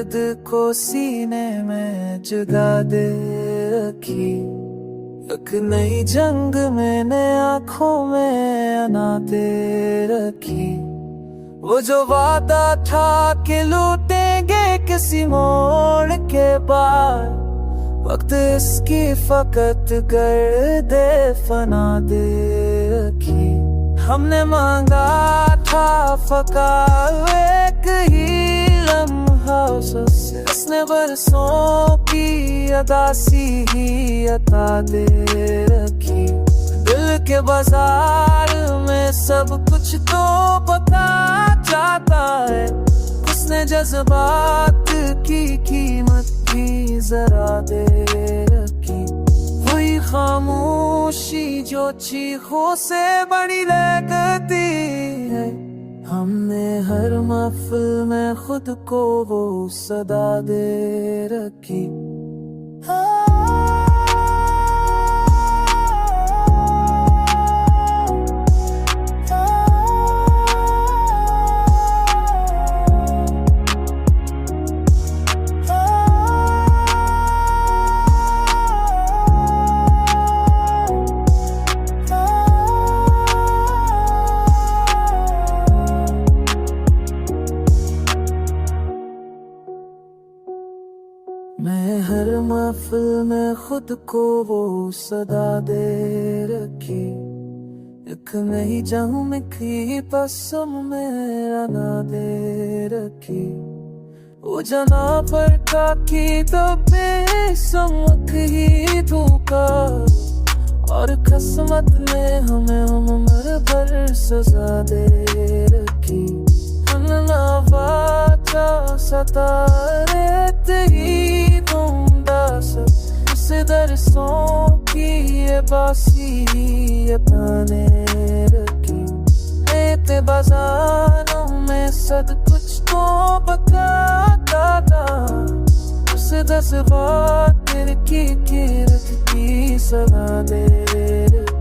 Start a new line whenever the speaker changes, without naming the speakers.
दर्द को सीने में जगा दे रखी। एक नई जंग मैंने आंखों में अना दे रखी। वो जो वादा था कि लूटेंगे किसी मोड़ के बाद, वक्त इसकी फकत गर्दे फना दे रखी। हमने मांगा था फका एक ही लम्हा उससे, इसने बरसों की अदासी ही अता दे रखी। दिल के बाजार में सब कुछ तो पता जाता है, उसने जज्बात की कीमत भी जरा दे रखी। वही खामोशी जो चीखों से बड़ी लगती है, हमने हर महफिल में खुद को वो सदा दे रखी। मैं हर महफिल में खुद को वो सदा दे रखी। एक नई जंग में की पसम मेरा ना दे रखी। वो जना पर की तो बेसमत ही धोखा, और किस्मत ने हमें उम्र भर सजा दे रखी। वाचा सतारे ही बूंदा सब, इस दरसों की ये बासी ये पाने रखी। ऐते बाजारों में सब कुछ तो बताता था, उस 10 बात की रखती सदा दे रखी।